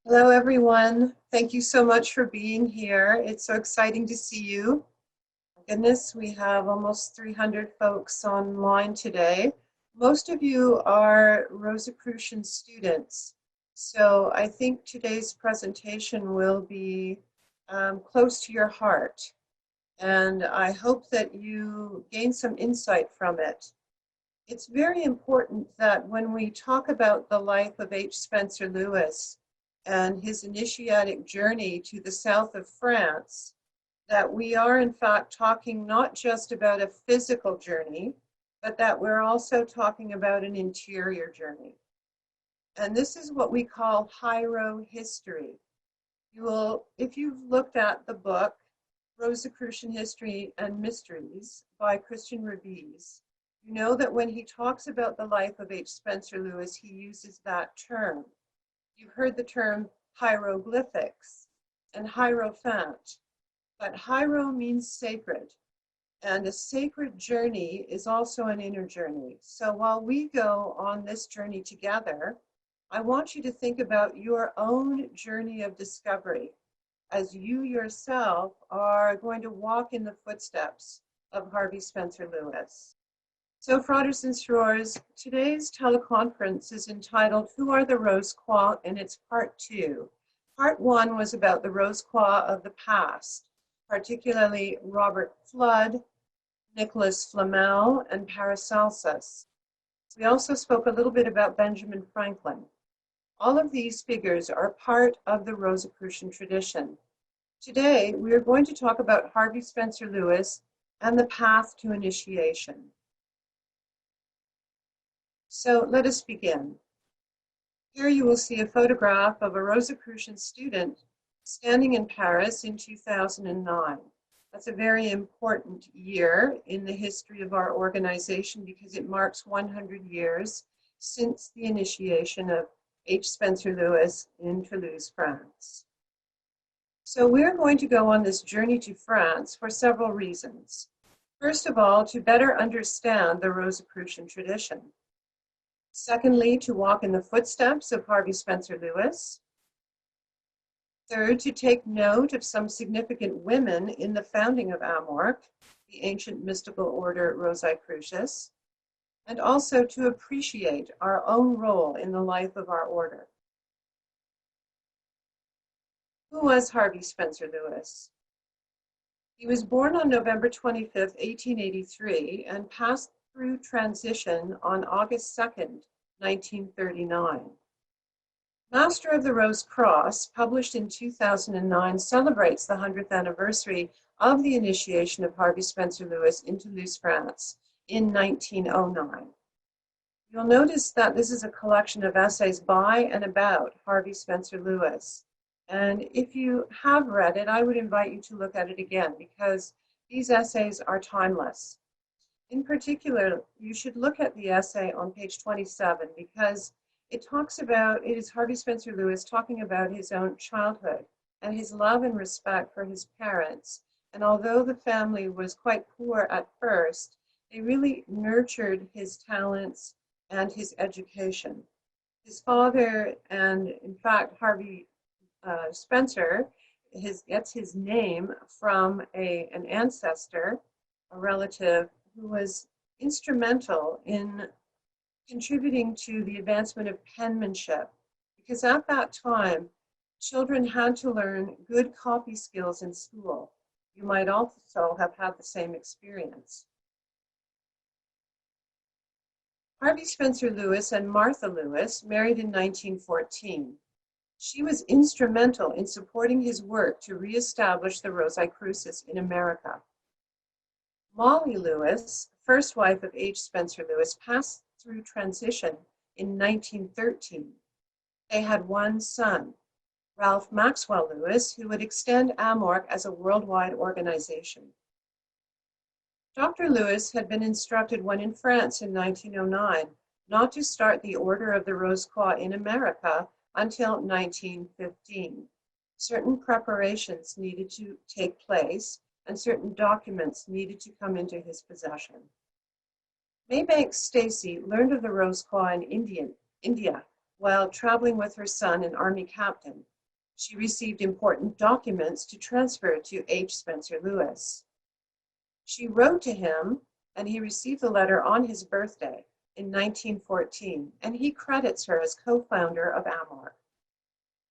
Hello, everyone. Thank you so much for being here. It's so exciting to see you. Goodness, we have almost 300 folks online today. Most of you are Rosicrucian students, so I think today's presentation will be close to your heart, and I hope that you gain some insight from it. It's very important that when we talk about the life of H. Spencer Lewis and his initiatic journey to the south of France, that we are in fact talking not just about a physical journey, but that we're also talking about an interior journey. And this is what we call hiero history. If you've looked at the book, Rosicrucian History and Mysteries by Christian Rabies, you know that when he talks about the life of H. Spencer Lewis, he uses that term. You've heard the term hieroglyphics and hierophant, but hiero means sacred, and a sacred journey is also an inner journey. So while we go on this journey together, I want you to think about your own journey of discovery as you yourself are going to walk in the footsteps of Harvey Spencer Lewis. So, Fratres and Sorors, today's teleconference is entitled Who Are the Rose Croix? And it's part 2. Part 1 was about the Rose Croix of the past, particularly Robert Flood, Nicholas Flamel, and Paracelsus. We also spoke a little bit about Benjamin Franklin. All of these figures are part of the Rosicrucian tradition. Today, we are going to talk about Harvey Spencer Lewis and the path to initiation. So let us begin. Here you will see a photograph of a Rosicrucian student standing in Paris in 2009. That's a very important year in the history of our organization because it marks 100 years since the initiation of H. Spencer Lewis in Toulouse, France. So we're going to go on this journey to France for several reasons. First of all, to better understand the Rosicrucian tradition. Secondly, to walk in the footsteps of Harvey Spencer Lewis. Third, to take note of some significant women in the founding of AMORC, the ancient mystical order Rosicrucius, and also to appreciate our own role in the life of our order. Who was Harvey Spencer Lewis? He was born on November 25th, 1883, and passed through transition on August 2nd, 1939. Master of the Rose Croix, published in 2009, celebrates the 100th anniversary of the initiation of Harvey Spencer Lewis in Toulouse, France in 1909. You'll notice that this is a collection of essays by and about Harvey Spencer Lewis. And if you have read it, I would invite you to look at it again because these essays are timeless. In particular, you should look at the essay on page 27 because it is Harvey Spencer Lewis talking about his own childhood and his love and respect for his parents. And although the family was quite poor at first, they really nurtured his talents and his education. His father, and in fact, Harvey Spencer, gets his name from an ancestor, a relative, who was instrumental in contributing to the advancement of penmanship, because at that time, children had to learn good copy skills in school. You might also have had the same experience. Harvey Spencer Lewis and Martha Lewis married in 1914. She was instrumental in supporting his work to reestablish the Rosicrucians in America. Molly Lewis, first wife of H. Spencer Lewis, passed through transition in 1913. They had one son, Ralph Maxwell Lewis, who would extend AMORC as a worldwide organization. Dr. Lewis had been instructed when in France in 1909 not to start the Order of the Rose Croix in America until 1915. Certain preparations needed to take place and certain documents needed to come into his possession. Maybank Stacy learned of the Rose Croix in India while traveling with her son, an army captain, She received important documents to transfer to H. Spencer Lewis. She wrote to him, and he received the letter on his birthday in 1914, and he credits her as co-founder of AMORC.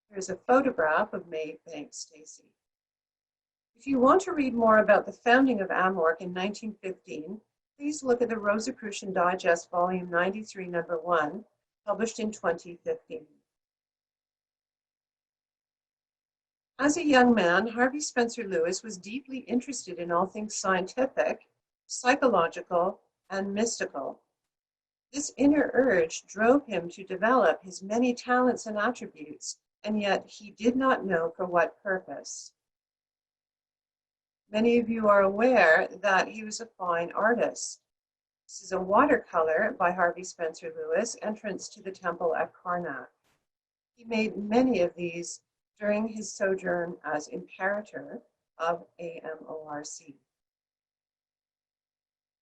Here's a photograph of Maybank Stacy. If you want to read more about the founding of AMORC in 1915, please look at the Rosicrucian Digest, Volume 93, Number 1, published in 2015. As a young man, Harvey Spencer Lewis was deeply interested in all things scientific, psychological, and mystical. This inner urge drove him to develop his many talents and attributes, and yet he did not know for what purpose. Many of you are aware that he was a fine artist. This is a watercolor by Harvey Spencer Lewis, Entrance to the Temple at Karnak. He made many of these during his sojourn as imperator of AMORC.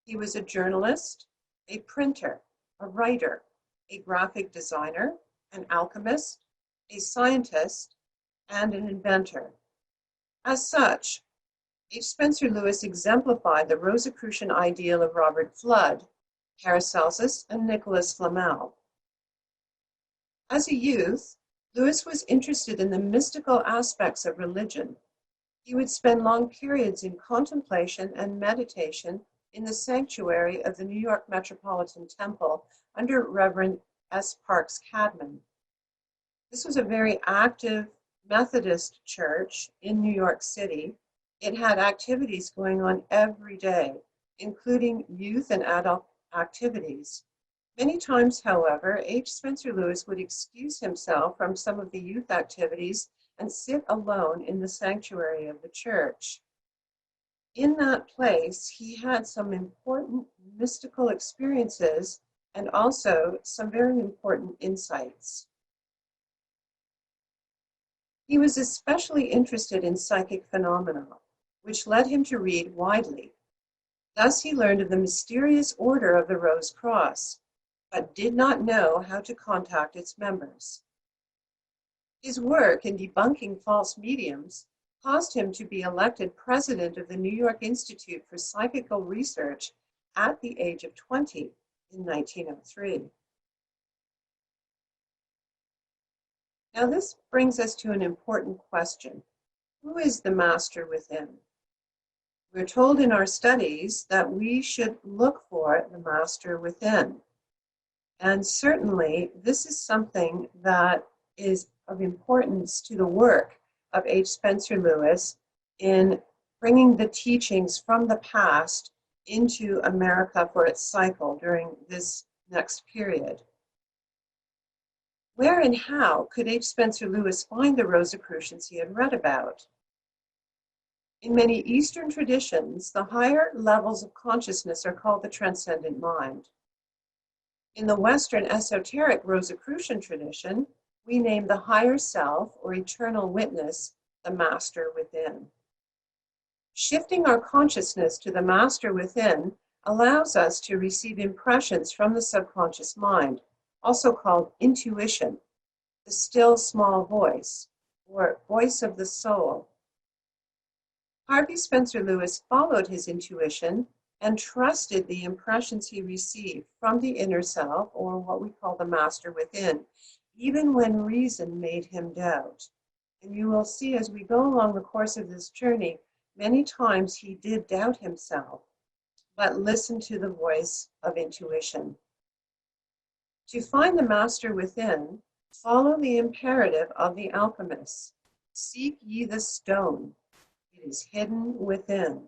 He was a journalist, a printer, a writer, a graphic designer, an alchemist, a scientist, and an inventor. As such, H. Spencer Lewis exemplified the Rosicrucian ideal of Robert Fludd, Paracelsus, and Nicholas Flamel. As a youth, Lewis was interested in the mystical aspects of religion. He would spend long periods in contemplation and meditation in the sanctuary of the New York Metropolitan Temple under Reverend S. Parks Cadman. This was a very active Methodist church in New York City. It had activities going on every day, including youth and adult activities. Many times, however, H. Spencer Lewis would excuse himself from some of the youth activities and sit alone in the sanctuary of the church. In that place, he had some important mystical experiences and also some very important insights. He was especially interested in psychic phenomena, which led him to read widely. Thus, he learned of the mysterious order of the Rose Croix, but did not know how to contact its members. His work in debunking false mediums caused him to be elected president of the New York Institute for Psychical Research at the age of 20 in 1903. Now this brings us to an important question. Who is the master within? We're told in our studies that we should look for the master within. And certainly this is something that is of importance to the work of H. Spencer Lewis in bringing the teachings from the past into America for its cycle during this next period. Where and how could H. Spencer Lewis find the Rosicrucians he had read about? In many Eastern traditions, the higher levels of consciousness are called the transcendent mind. In the Western esoteric Rosicrucian tradition, we name the higher self or eternal witness the master within. Shifting our consciousness to the master within allows us to receive impressions from the subconscious mind, also called intuition, the still small voice, or voice of the soul. Harvey Spencer Lewis followed his intuition and trusted the impressions he received from the inner self, or what we call the master within, even when reason made him doubt. And you will see as we go along the course of this journey, many times he did doubt himself, but listened to the voice of intuition. To find the master within, follow the imperative of the alchemists. Seek ye the stone. It is hidden within.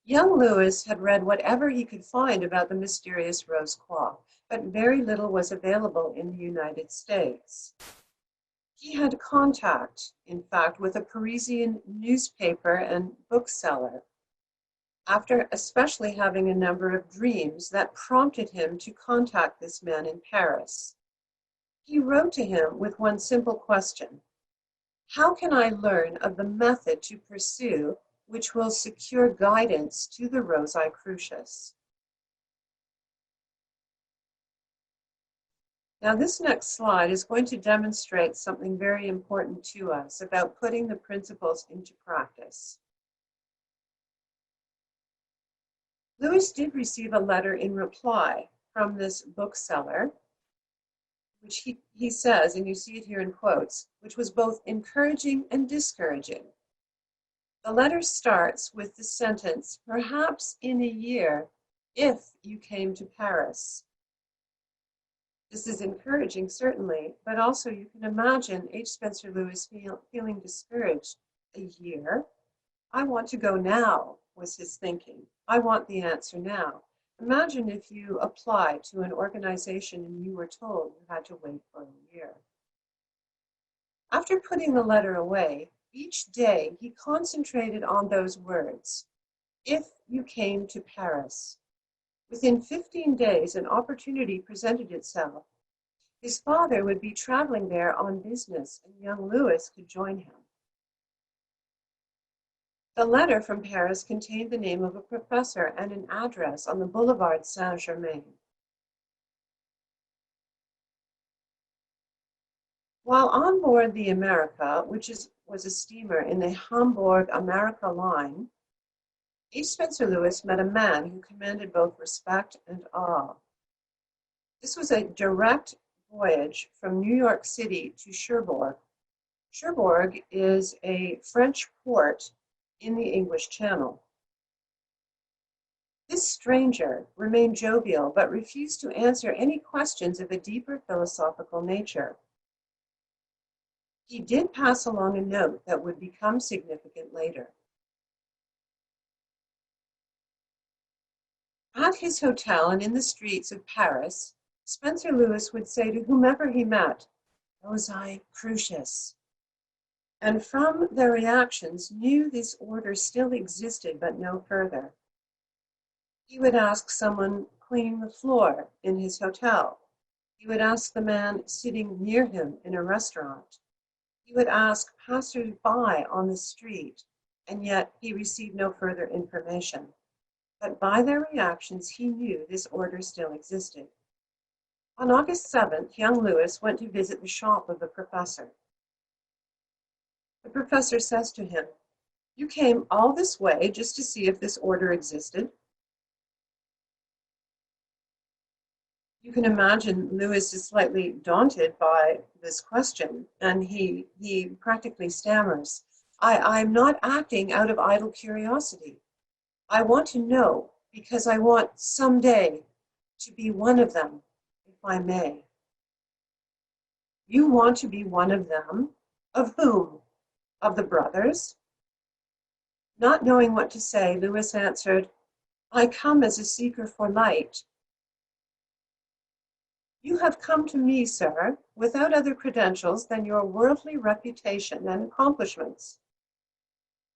Young Lewis had read whatever he could find about the mysterious Rose Croix, but very little was available in the United States. He had contact, in fact, with a Parisian newspaper and bookseller, after especially having a number of dreams that prompted him to contact this man in Paris. He wrote to him with one simple question: how can I learn of the method to pursue which will secure guidance to the Rosicrucians? Now, this next slide is going to demonstrate something very important to us about putting the principles into practice. Louis did receive a letter in reply from this bookseller, which he says, and you see it here in quotes, which was both encouraging and discouraging. The letter starts with the sentence, "Perhaps in a year, if you came to Paris." This is encouraging, certainly, but also you can imagine H. Spencer Lewis feeling discouraged. A year? I want to go now, was his thinking. I want the answer now. Imagine if you applied to an organization and you were told you had to wait for a year. After putting the letter away, each day he concentrated on those words, "If you came to Paris." Within 15 days, an opportunity presented itself. His father would be traveling there on business, and young Louis could join him. The letter from Paris contained the name of a professor and an address on the Boulevard Saint-Germain. While on board the America, which was a steamer in the Hamburg-America line, H. Spencer Lewis met a man who commanded both respect and awe. This was a direct voyage from New York City to Cherbourg. Cherbourg is a French port in the English Channel. This stranger remained jovial but refused to answer any questions of a deeper philosophical nature. He did pass along a note that would become significant later. At his hotel and in the streets of Paris, Spencer Lewis would say to whomever he met, "Rosicrucius," and from their reactions knew this order still existed, but no further. He would ask someone cleaning the floor in his hotel. He would ask the man sitting near him in a restaurant. He would ask passers-by on the street, and yet he received no further information. But by their reactions, he knew this order still existed. On August 7th, young Louis went to visit the shop of the professor. The professor says to him, "You came all this way just to see if this order existed?" You can imagine Louis is slightly daunted by this question, and he practically stammers, I'm not acting out of idle curiosity. I want to know because I want someday to be one of them, if I may." You want to be one of them? Of whom? Of the brothers? Not knowing what to say, Louis answered, "I come as a seeker for light." "You have come to me, sir, without other credentials than your worldly reputation and accomplishments.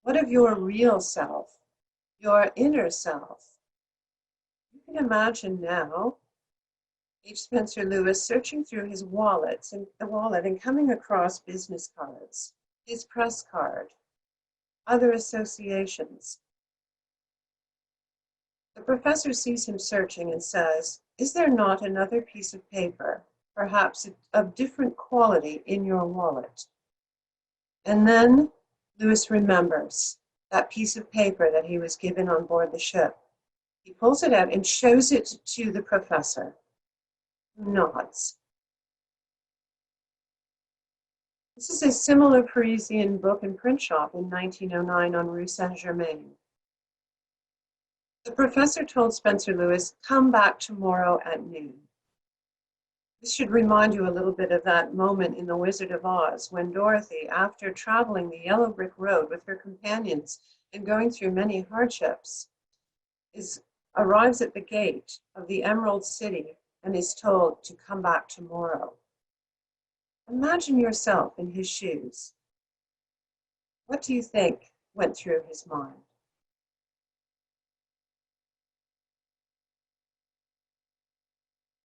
What of your real self, your inner self?" You can imagine now H. Spencer Lewis searching through his wallet and coming across business cards, his press card, other associations. The professor sees him searching and says, "Is there not another piece of paper, perhaps of different quality, in your wallet?" And then Louis remembers that piece of paper that he was given on board the ship. He pulls it out and shows it to the professor, who nods. This is a similar Parisian book and print shop in 1909 on Rue Saint-Germain. The professor told Spencer Lewis, "Come back tomorrow at noon." This should remind you a little bit of that moment in The Wizard of Oz when Dorothy, after traveling the yellow brick road with her companions and going through many hardships, arrives at the gate of the Emerald City and is told to come back tomorrow. Imagine yourself in his shoes. What do you think went through his mind?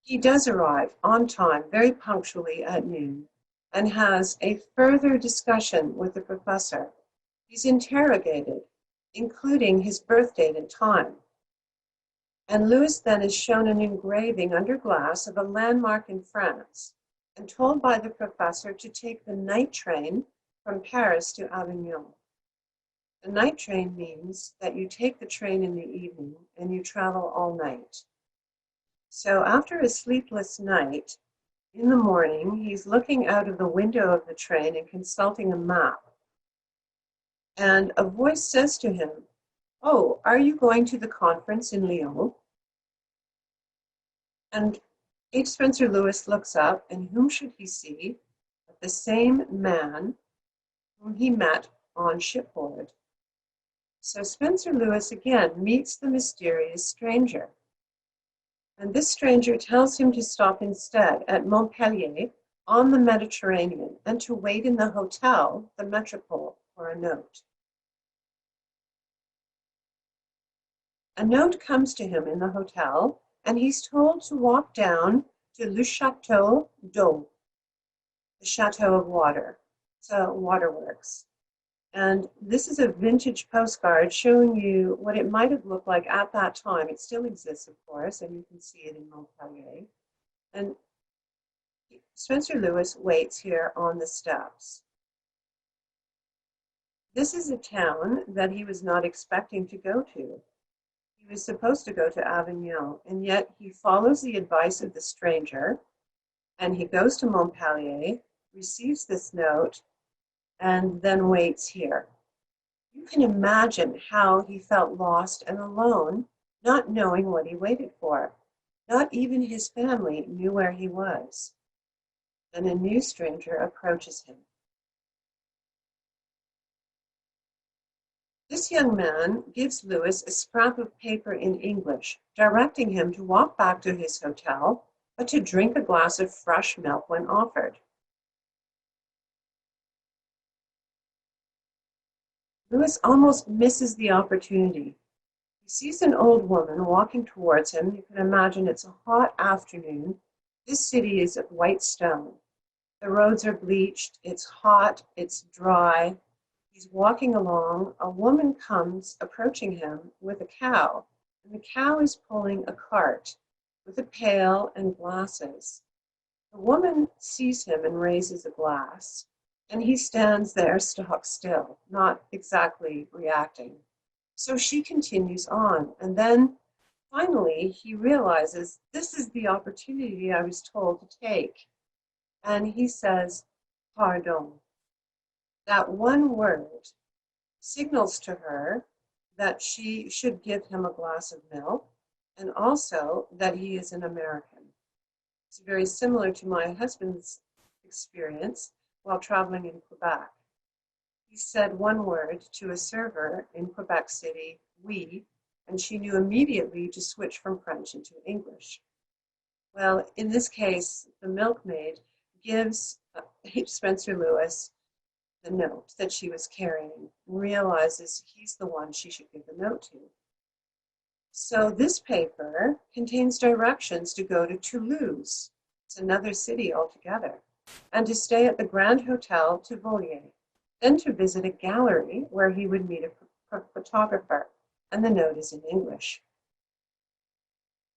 He does arrive on time, very punctually at noon, and has a further discussion with the professor. He's interrogated, including his birth date and time. And Louis then is shown an engraving under glass of a landmark in France and told by the professor to take the night train from Paris to Avignon. The night train means that you take the train in the evening and you travel all night. So after a sleepless night, in the morning, he's looking out of the window of the train and consulting a map. And a voice says to him, "Oh, are you going to the conference in Lyon?" And H. Spencer Lewis looks up, and whom should he see but the same man whom he met on shipboard. So Spencer Lewis again meets the mysterious stranger. And this stranger tells him to stop instead at Montpellier on the Mediterranean and to wait in the hotel, the Metropole, for a note. A note comes to him in the hotel, and he's told to walk down to Le Château d'Eau, the Chateau of Water. So waterworks. And this is a vintage postcard showing you what it might have looked like at that time. It still exists, of course, and you can see it in Montpellier. And Spencer Lewis waits here on the steps. This is a town that he was not expecting to go to. He was supposed to go to Avignon, and yet he follows the advice of the stranger, and he goes to Montpellier, receives this note, and then waits here. You can imagine how he felt lost and alone, not knowing what he waited for. Not even his family knew where he was. Then a new stranger approaches him. This young man gives Louis a scrap of paper in English, directing him to walk back to his hotel, but to drink a glass of fresh milk when offered. Louis almost misses the opportunity. He sees an old woman walking towards him. You can imagine it's a hot afternoon. This city is of white stone. The roads are bleached. It's hot. It's dry. He's walking along. A woman comes approaching him with a cow, and the cow is pulling a cart with a pail and glasses. The woman sees him and raises a glass. And he stands there stock still, not exactly reacting. So she continues on. And then finally, he realizes this is the opportunity I was told to take. And he says, "Pardon." That one word signals to her that she should give him a glass of milk and also that he is an American. It's very similar to my husband's experience while traveling in Quebec. He said one word to a server in Quebec City, "Oui," and she knew immediately to switch from French into English. Well, in this case, the milkmaid gives H. Spencer Lewis the note that she was carrying and realizes he's the one she should give the note to. So this paper contains directions to go to Toulouse. It's another city altogether. And to stay at the Grand Hotel Tivolier, then to visit a gallery where he would meet a photographer, and the note is in English.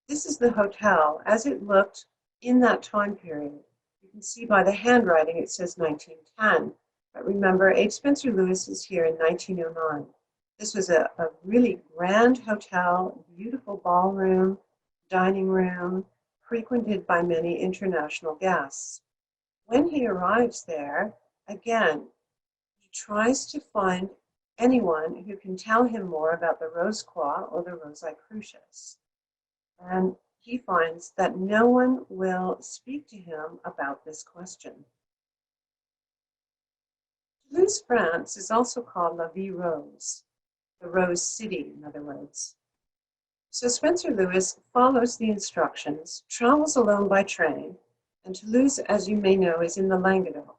This is the hotel as it looked in that time period. You can see by the handwriting it says 1910, but remember H. Spencer Lewis is here in 1909. This was a really grand hotel, beautiful ballroom, dining room, frequented by many international guests. When he arrives there, again, he tries to find anyone who can tell him more about the Rose Croix or the Rosicrucians. And he finds that no one will speak to him about this question. Toulouse, France is also called La Ville Rose, the Rose City, in other words. So Spencer Lewis follows the instructions, travels alone by train, and Toulouse, as you may know, is in the Languedoc.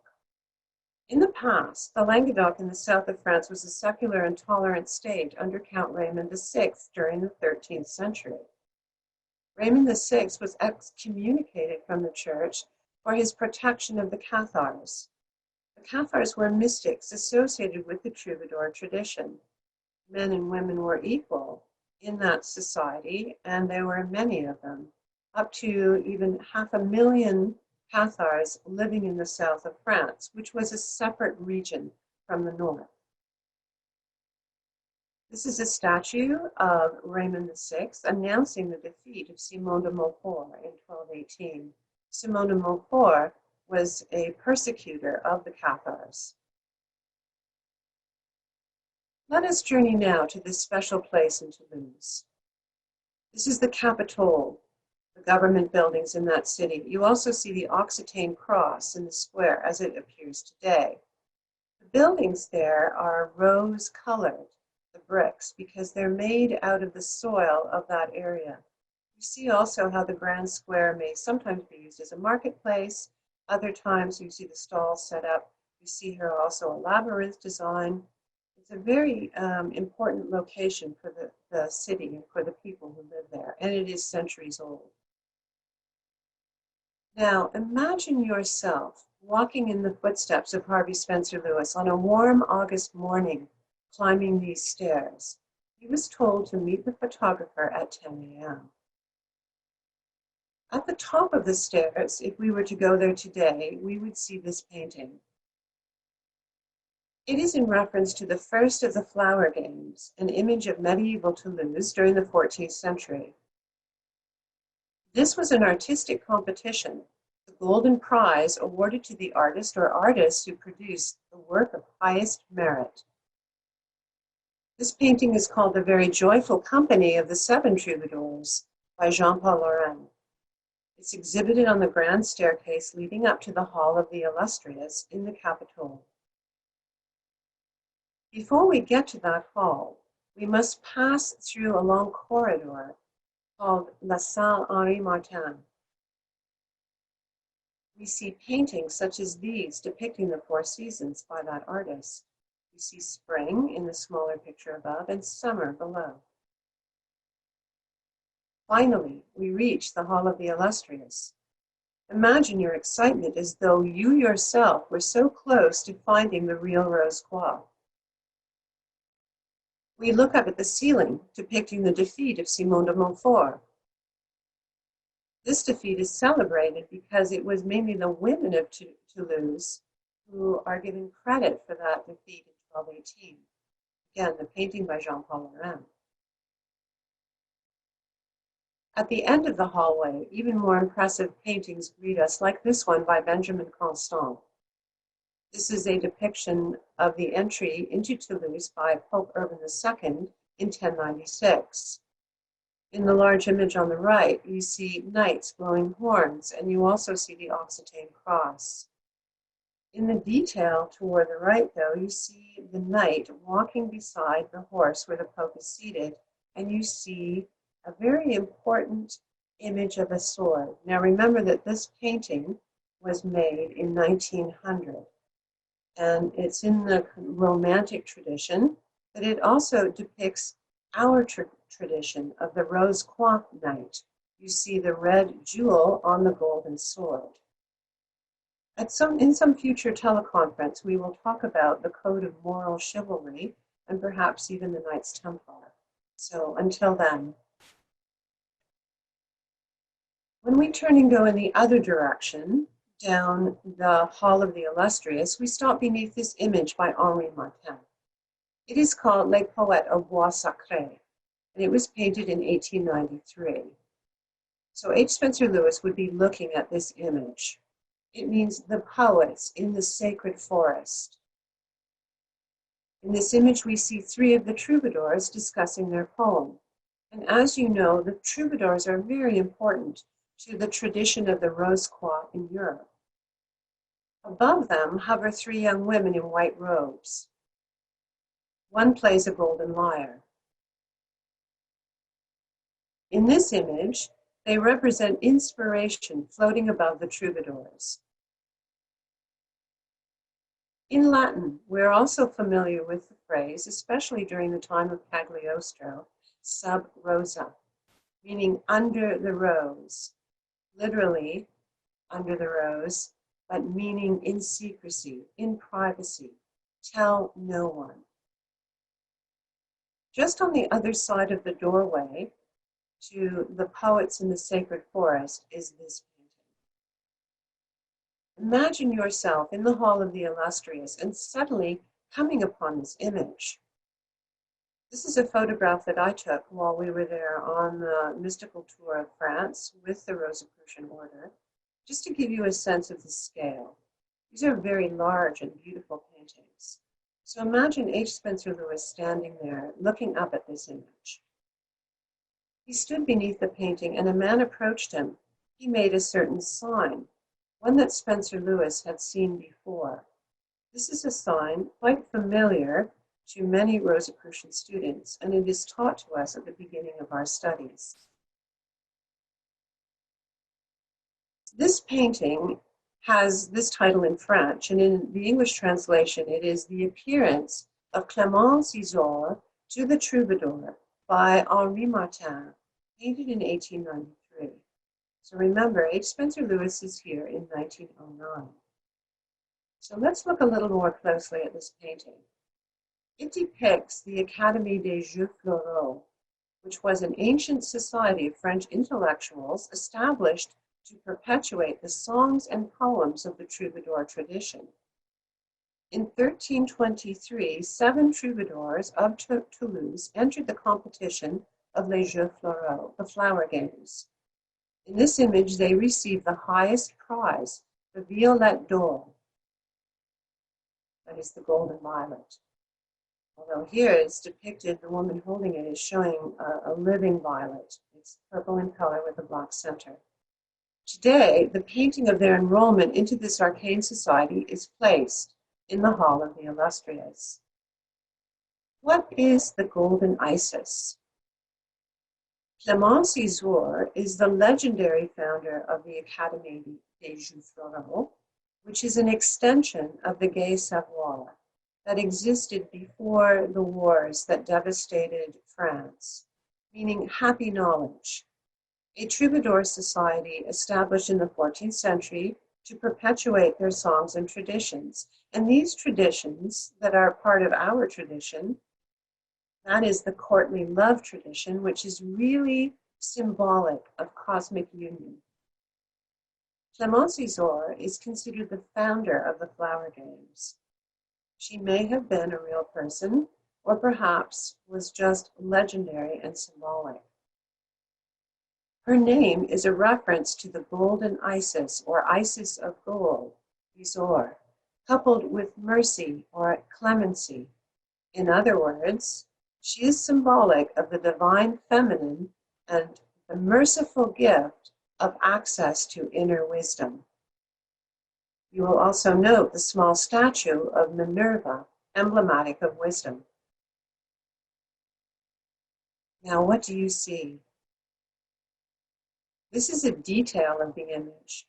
In the past, the Languedoc in the south of France was a secular and tolerant state under Count Raymond VI during the 13th century. Raymond VI was excommunicated from the church for his protection of the Cathars. The Cathars were mystics associated with the Troubadour tradition. Men and women were equal, in that society, and there were many of them, up to even 500,000 Cathars living in the south of France, which was a separate region from the north. This is a statue of Raymond VI announcing the defeat of Simon de Montfort in 1218. Simon de Montfort was a persecutor of the Cathars. Let us journey now to this special place in Toulouse. This is the Capitole, the government buildings in that city. You also see the Occitane cross in the square as it appears today. The buildings there are rose-colored, the bricks, because they're made out of the soil of that area. You see also how the grand square may sometimes be used as a marketplace. Other times you see the stalls set up. You see here also a labyrinth design. It's a very important location for the city and for the people who live there, and it is centuries old. Now, imagine yourself walking in the footsteps of Harvey Spencer Lewis on a warm August morning, climbing these stairs. He was told to meet the photographer at 10 a.m. At the top of the stairs, if we were to go there today, we would see this painting. It is in reference to the first of the Flower Games, an image of medieval Toulouse during the 14th century. This was an artistic competition, the golden prize awarded to the artist or artists who produced the work of highest merit. This painting is called The Very Joyful Company of the Seven Troubadours by Jean-Paul Laurent. It's exhibited on the grand staircase leading up to the Hall of the Illustrious in the Capitole. Before we get to that hall, we must pass through a long corridor called La Salle Henri Martin. We see paintings such as these depicting the four seasons by that artist. We see spring in the smaller picture above and summer below. Finally, we reach the Hall of the Illustrious. Imagine your excitement as though you yourself were so close to finding the real Rose Croix. We look up at the ceiling, depicting the defeat of Simon de Montfort. This defeat is celebrated because it was mainly the women of Toulouse who are given credit for that defeat in 1218. Again, the painting by Jean-Paul Laurent. At the end of the hallway, even more impressive paintings greet us, like this one by Benjamin Constant. This is a depiction of the entry into Toulouse by Pope Urban II in 1096. In the large image on the right, you see knights blowing horns, and you also see the Occitane cross. In the detail toward the right, though, you see the knight walking beside the horse where the Pope is seated, and you see a very important image of a sword. Now remember that this painting was made in 1900. And it's in the Romantic tradition, but it also depicts our tradition of the Rose Croix knight. You see the red jewel on the golden sword. In some future teleconference, we will talk about the code of moral chivalry and perhaps even the Knights Templar. So until then. When we turn and go in the other direction, down the Hall of the Illustrious, we stop beneath this image by Henri Martin. It is called Les Poètes au Bois Sacré, and it was painted in 1893. So H. Spencer Lewis would be looking at this image. It means the poets in the sacred forest. In this image, we see three of the troubadours discussing their poem. And as you know, the troubadours are very important to the tradition of the Rose Croix in Europe. Above them hover three young women in white robes. One plays a golden lyre. In this image, they represent inspiration floating above the troubadours. In Latin, we're also familiar with the phrase, especially during the time of Cagliostro, sub rosa, meaning under the rose, literally under the rose, but meaning in secrecy, in privacy, tell no one. Just on the other side of the doorway to the Poets in the Sacred Forest is this painting. Imagine yourself in the Hall of the Illustrious and suddenly coming upon this image. This is a photograph that I took while we were there on the mystical tour of France with the Rosicrucian Order, just to give you a sense of the scale. These are very large and beautiful paintings. So imagine H. Spencer Lewis standing there looking up at this image. He stood beneath the painting and a man approached him. He made a certain sign, one that Spencer Lewis had seen before. This is a sign quite familiar to many Rosicrucian students, and it is taught to us at the beginning of our studies. This painting has this title in French, and in the English translation, it is The Appearance of Clémence Isaure to the Troubadour by Henri Martin, painted in 1893. So remember, H. Spencer Lewis is here in 1909. So let's look a little more closely at this painting. It depicts the Académie des Jeux Floraux, which was an ancient society of French intellectuals established to perpetuate the songs and poems of the Troubadour tradition. In 1323, 7 troubadours of Toulouse entered the competition of les Jeux Floraux, the flower games. In this image, they received the highest prize, the Violette d'Or, that is the golden violet. Although here it's depicted, the woman holding it is showing a living violet. It's purple in color with a black center. Today, the painting of their enrollment into this arcane society is placed in the Hall of the Illustrious. What is the Golden Isis? Clémence Isaure is the legendary founder of the Académie des Jeux Floraux, which is an extension of the Gai Savoir that existed before the wars that devastated France, meaning happy knowledge, a troubadour society established in the 14th century to perpetuate their songs and traditions. And these traditions that are part of our tradition, that is the courtly love tradition, which is really symbolic of cosmic union. Clémence Isaure is considered the founder of the flower games. She may have been a real person, or perhaps was just legendary and symbolic. Her name is a reference to the golden Isis, or Isis of gold, Isaure, coupled with mercy or clemency. In other words, she is symbolic of the divine feminine and the merciful gift of access to inner wisdom. You will also note the small statue of Minerva, emblematic of wisdom. Now, what do you see? This is a detail of the image.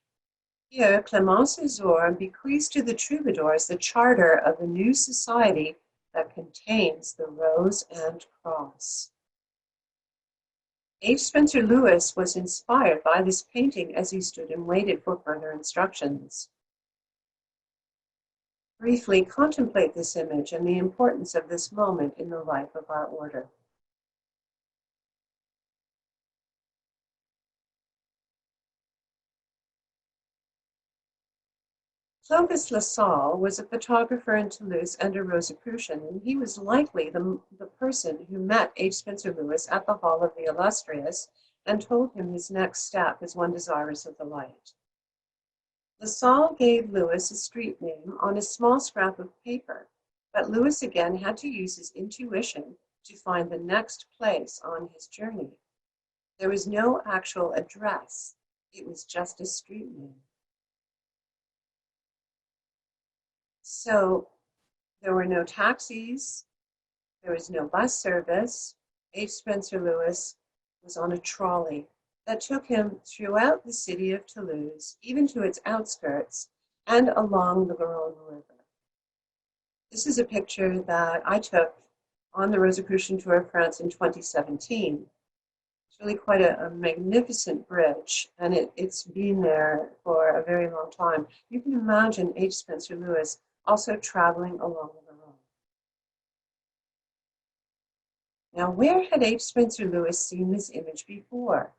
Here, Clémence Isaure bequeaths to the troubadours the charter of a new society that contains the rose and cross. H. Spencer Lewis was inspired by this painting as he stood and waited for further instructions. Briefly contemplate this image and the importance of this moment in the life of our order. Clovis Lassalle was a photographer in Toulouse and a Rosicrucian, and he was likely the person who met H. Spencer Lewis at the Hall of the Illustrious and told him his next step as one desirous of the light. Lassalle gave Lewis a street name on a small scrap of paper, but Lewis again had to use his intuition to find the next place on his journey. There was no actual address. It was just a street name. So there were no taxis, there was no bus service. H. Spencer Lewis was on a trolley that took him throughout the city of Toulouse, even to its outskirts, and along the Garonne River. This is a picture that I took on the Rosicrucian Tour of France in 2017. It's really quite a magnificent bridge, and it's been there for a very long time. You can imagine H. Spencer Lewis also traveling along the Garonne. Now, where had H. Spencer Lewis seen this image before?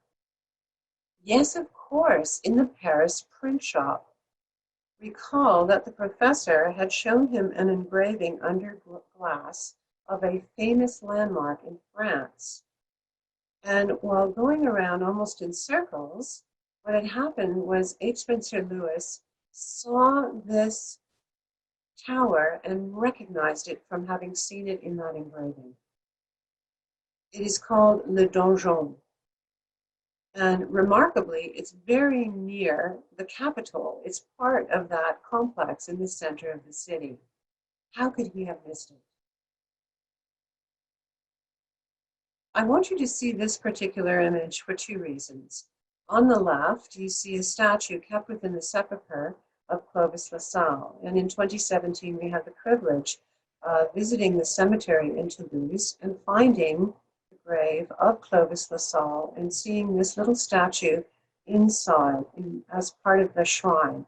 Yes, of course, in the Paris print shop. Recall that the professor had shown him an engraving under glass of a famous landmark in France. And while going around almost in circles, what had happened was H. Spencer Lewis saw this tower and recognized it from having seen it in that engraving. It is called Le Donjon. And remarkably, it's very near the Capitol. It's part of that complex in the center of the city. How could he have missed it? I want you to see this particular image for two reasons. On the left, you see a statue kept within the sepulchre of Clovis LaSalle. And in 2017, we had the privilege of visiting the cemetery in Toulouse and finding the grave of Clovis LaSalle and seeing this little statue inside as part of the shrine.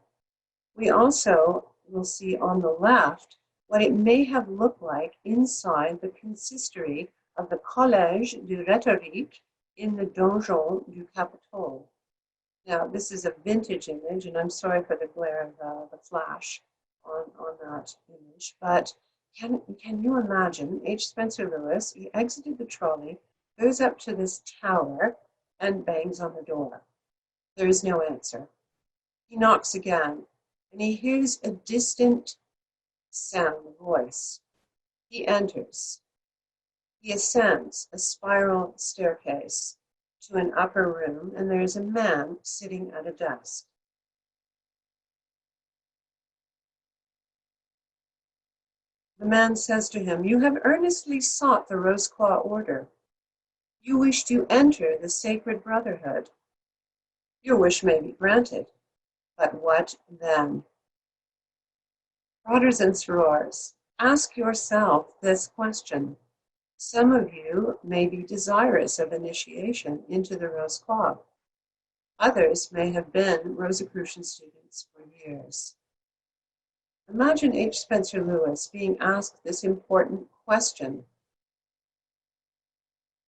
We also will see on the left what it may have looked like inside the consistory of the Collège de Rhétorique in the Donjon du Capitole. Now, this is a vintage image, and I'm sorry for the glare of the flash on that image, but can you imagine H. Spencer Lewis, he exited the trolley, goes up to this tower, and bangs on the door. There is no answer. He knocks again, and he hears a distant sound, a voice. He enters. He ascends a spiral staircase to an upper room, and there is a man sitting at a desk. The man says to him, "You have earnestly sought the Rose Croix Order. You wish to enter the sacred brotherhood. Your wish may be granted, but what then?" Brothers and sorors, ask yourself this question. Some of you may be desirous of initiation into the Rose Croix. Others may have been Rosicrucian students for years. Imagine H. Spencer Lewis being asked this important question.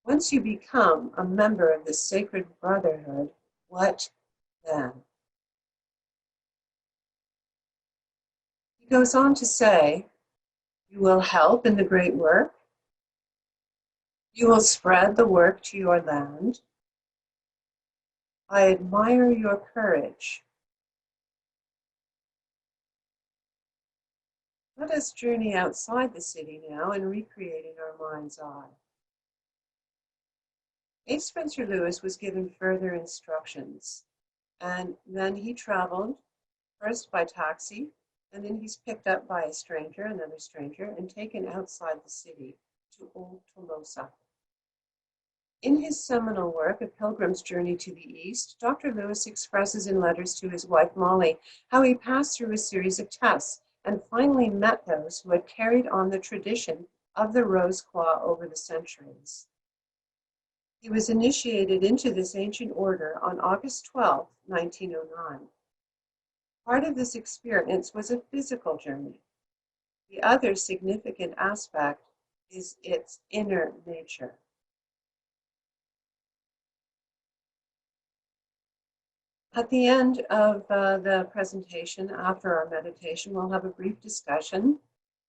Once you become a member of the sacred brotherhood, what then? He goes on to say, you will help in the great work. You will spread the work to your land. I admire your courage. Let us journey outside the city now and recreate in our mind's eye. H. Spencer Lewis was given further instructions, and then he traveled first by taxi, and then he's picked up by a stranger, another stranger, and taken outside the city to Old Toulouse. In his seminal work, A Pilgrim's Journey to the East, Dr. Lewis expresses in letters to his wife Molly how he passed through a series of tests and finally met those who had carried on the tradition of the Rose Croix over the centuries. He was initiated into this ancient order on August 12, 1909. Part of this experience was a physical journey. The other significant aspect is its inner nature. At the end of the presentation, after our meditation, we'll have a brief discussion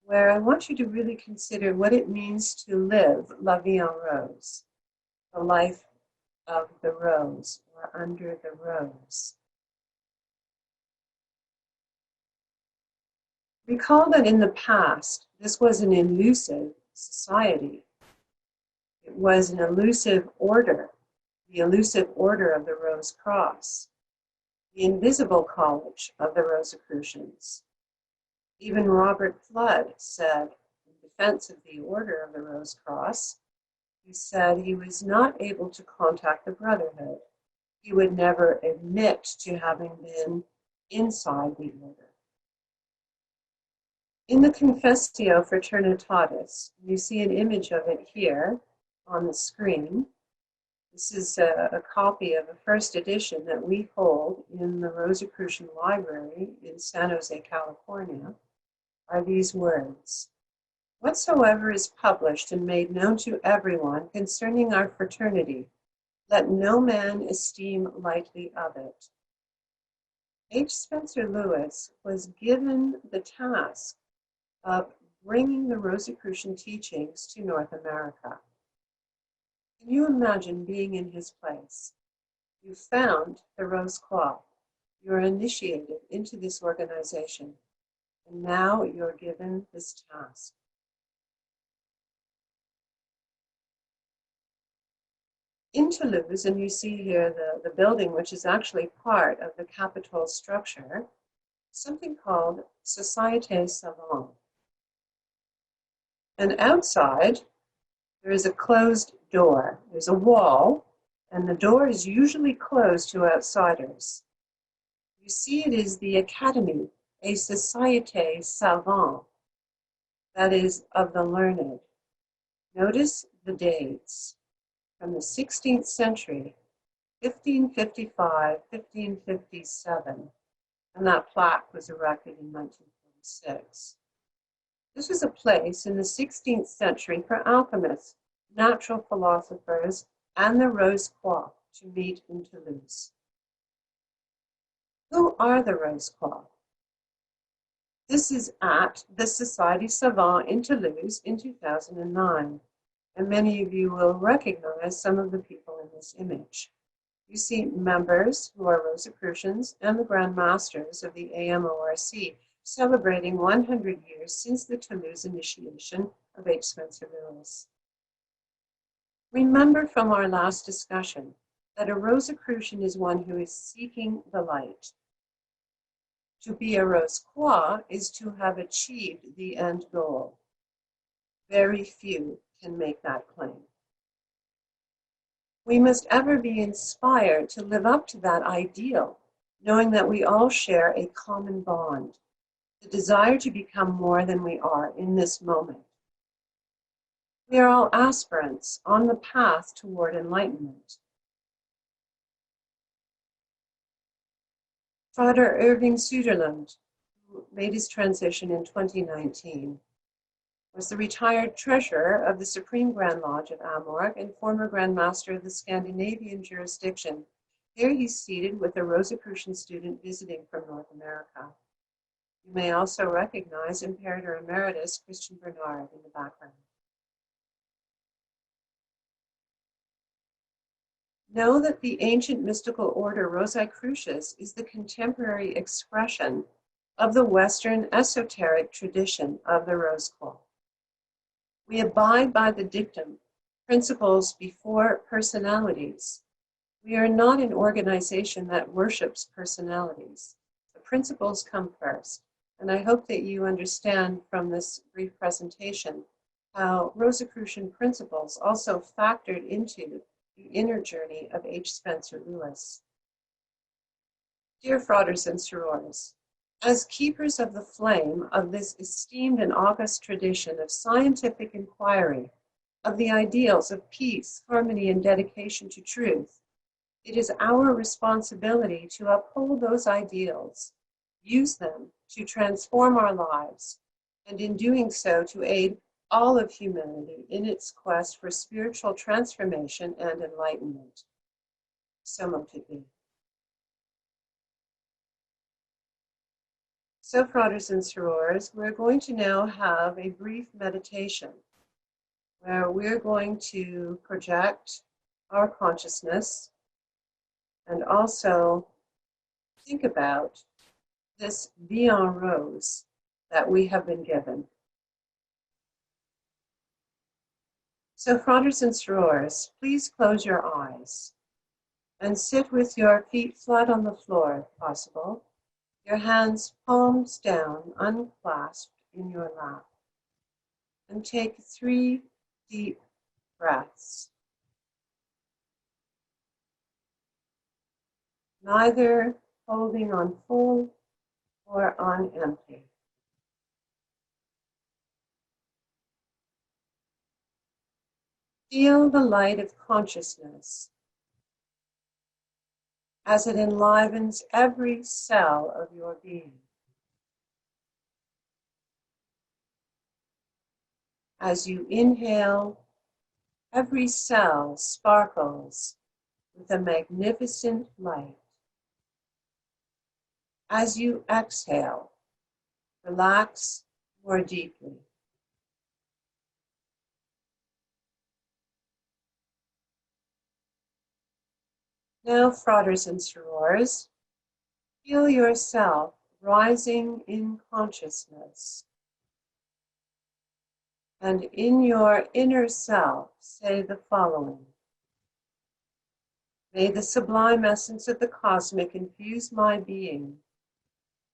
where I want you to really consider what it means to live La Vie en Rose, the life of the rose, or under the rose. Recall that in the past, this was an elusive society. It was an elusive order, the elusive order of the Rose Cross, the invisible college of the Rosicrucians. Even Robert Flood said, in defense of the order of the Rose Cross, he said he was not able to contact the Brotherhood. He would never admit to having been inside the order. In the Confessio Fraternitatis, you see an image of it here on the screen. This is a copy of a first edition that we hold in the Rosicrucian Library in San Jose, California, are these words. Whatsoever is published and made known to everyone concerning our fraternity, let no man esteem lightly of it. H. Spencer Lewis was given the task of bringing the Rosicrucian teachings to North America. Can you imagine being in his place? You found the Rose Croix. You're initiated into this organization, and now you're given this task. In Toulouse, and you see here the building, which is actually part of the Capitol structure, something called Société Savante. And outside, there is a closed door. There's a wall, and the door is usually closed to outsiders. You see, it is the Academy, a Société Savante, that is, of the learned. Notice the dates. From the 16th century, 1555, 1557, and that plaque was erected in 1946. This was a place in the 16th century for alchemists, natural philosophers, and the Rose Croix to meet in Toulouse. Who are the Rose Croix? This is at the Société Savante in Toulouse in 2009. And many of you will recognize some of the people in this image. You see members who are Rosicrucians and the Grand Masters of the AMORC celebrating 100 years since the Toulouse initiation of H. Spencer Lewis. Remember from our last discussion that a Rosicrucian is one who is seeking the light. To be a Rose Croix is to have achieved the end goal. Very few can make that claim. We must ever be inspired to live up to that ideal, knowing that we all share a common bond, the desire to become more than we are in this moment. We are all aspirants on the path toward enlightenment. Father Irving Söderlund, who made his transition in 2019, was the retired treasurer of the Supreme Grand Lodge of AMORC and former Grand Master of the Scandinavian jurisdiction. Here he's seated with a Rosicrucian student visiting from North America. You may also recognize Imperator Emeritus Christian Bernard in the background. Know that the ancient mystical order Rosicrucius is the contemporary expression of the Western esoteric tradition of the Rose Croix. We abide by the dictum, principles before personalities. We are not an organization that worships personalities. The principles come first. And I hope that you understand from this brief presentation how Rosicrucian principles also factored into the inner journey of H. Spencer Lewis. Dear fratres and sorores, as keepers of the flame of this esteemed and august tradition of scientific inquiry, of the ideals of peace, harmony, and dedication to truth, it is our responsibility to uphold those ideals, use them to transform our lives, and in doing so to aid all of humanity in its quest for spiritual transformation and enlightenment. So mote it be. So, fratres and sorores, we're going to now have a brief meditation where we're going to project our consciousness and also think about this vie en rose that we have been given. So, fratres and sorores, please close your eyes and sit with your feet flat on the floor if possible. Your hands palms down, unclasped in your lap. And take 3 deep breaths. Neither holding on full or on empty. Feel the light of consciousness as it enlivens every cell of your being. As you inhale, every cell sparkles with a magnificent light. As you exhale, relax more deeply. Now, fratres and sorors, feel yourself rising in consciousness. And in your inner self, say the following. May the sublime essence of the cosmic infuse my being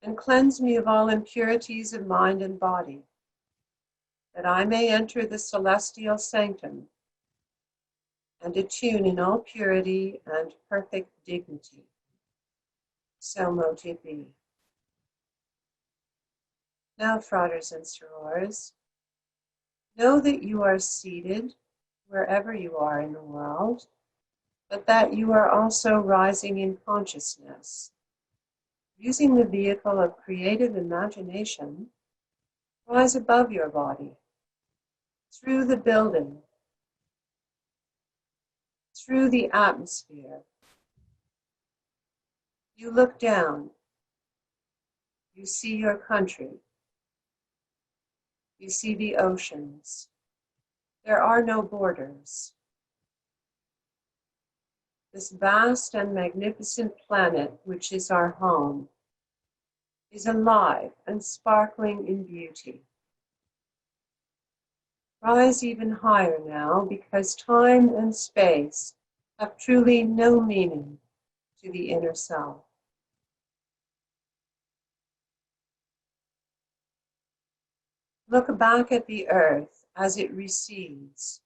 and cleanse me of all impurities of mind and body, that I may enter the celestial sanctum and attune in all purity and perfect dignity. So mote it be. Now, fratres and sorors, know that you are seated wherever you are in the world, but that you are also rising in consciousness, using the vehicle of creative imagination. Rise above your body, through the building, through the atmosphere. You look down, you see your country, you see the oceans. There are no borders. This vast and magnificent planet, which is our home, is alive and sparkling in beauty. Rise even higher now, because time and space have truly no meaning to the inner self. Look back at the earth as it recedes.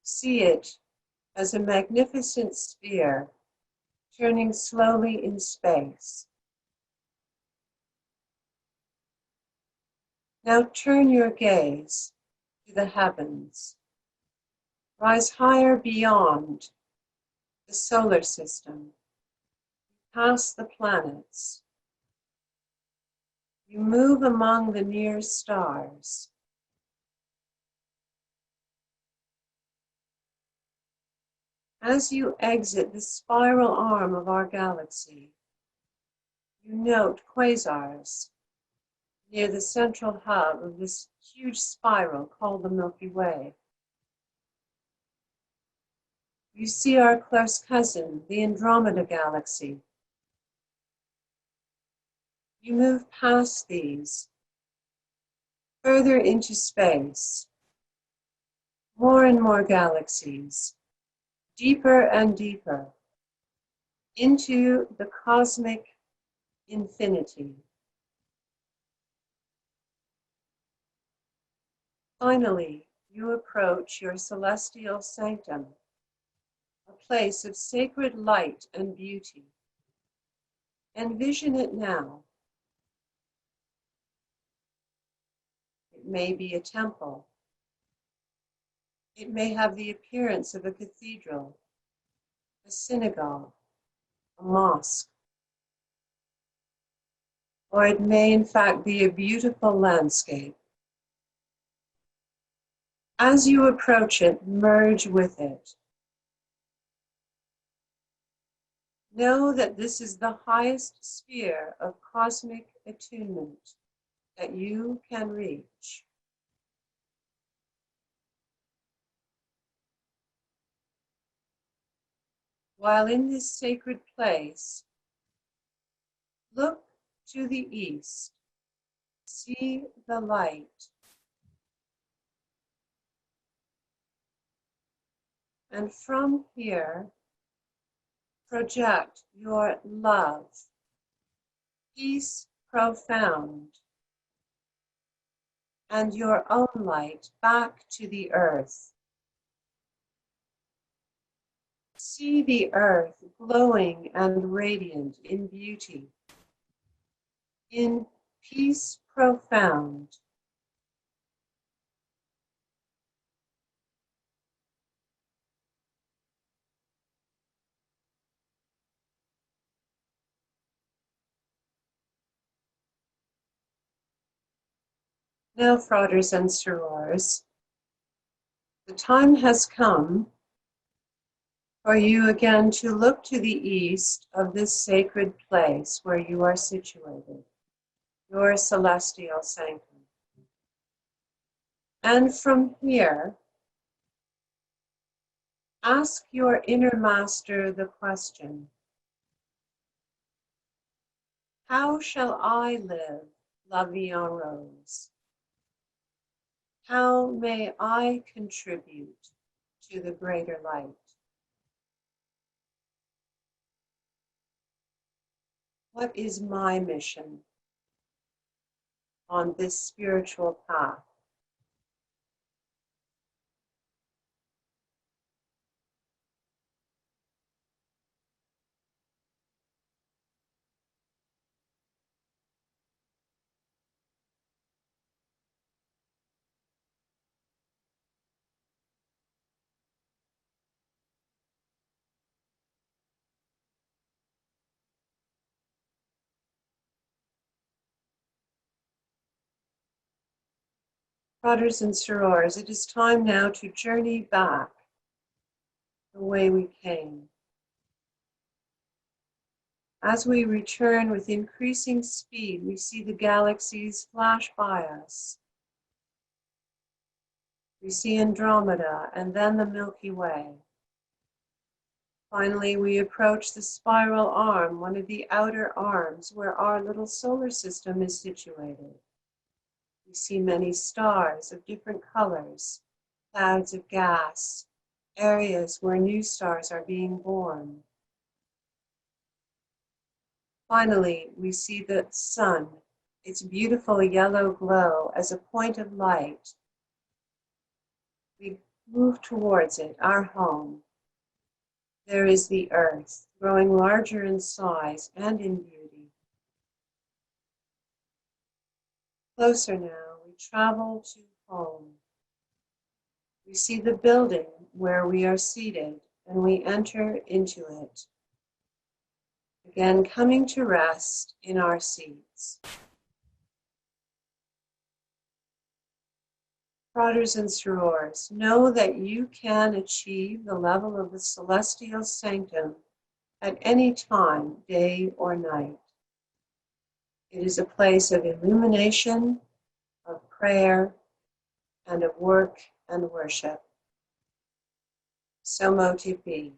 See it as a magnificent sphere turning slowly in space. Now turn your gaze to the heavens. Rise higher beyond the solar system, past the planets. You move among the near stars. As you exit the spiral arm of our galaxy, you note quasars near the central hub of this huge spiral called the Milky Way. You see our close cousin, the Andromeda Galaxy. You move past these, further into space, more and more galaxies, deeper and deeper, into the cosmic infinity. Finally, you approach your celestial sanctum, a place of sacred light and beauty. Envision it now. It may be a temple. It may have the appearance of a cathedral, a synagogue, a mosque, or it may in fact be a beautiful landscape. As you approach it, merge with it. Know that this is the highest sphere of cosmic attunement that you can reach. While in this sacred place, look to the east, see the light, and from here, project your love, peace profound, and your own light back to the earth. See the earth glowing and radiant in beauty, in peace profound. Now, fratres and sorors, the time has come for you again to look to the east of this sacred place where you are situated, your celestial sanctum. And from here, ask your inner master the question, how shall I live la vie en rose? How may I contribute to the greater light? What is my mission on this spiritual path? Brothers and sorors, it is time now to journey back the way we came. As we return with increasing speed, we see the galaxies flash by us. We see Andromeda and then the Milky Way. Finally, we approach the spiral arm, one of the outer arms where our little solar system is situated. We see many stars of different colors, clouds of gas, areas where new stars are being born. Finally, we see the sun, its beautiful yellow glow as a point of light. We move towards it, our home. There is the earth, growing larger in size and in beauty. Closer now, we travel to home. We see the building where we are seated, and we enter into it. Again, coming to rest in our seats. Brothers and sorors, know that you can achieve the level of the celestial sanctum at any time, day or night. It is a place of illumination, of prayer, and of work and worship. So mote it be.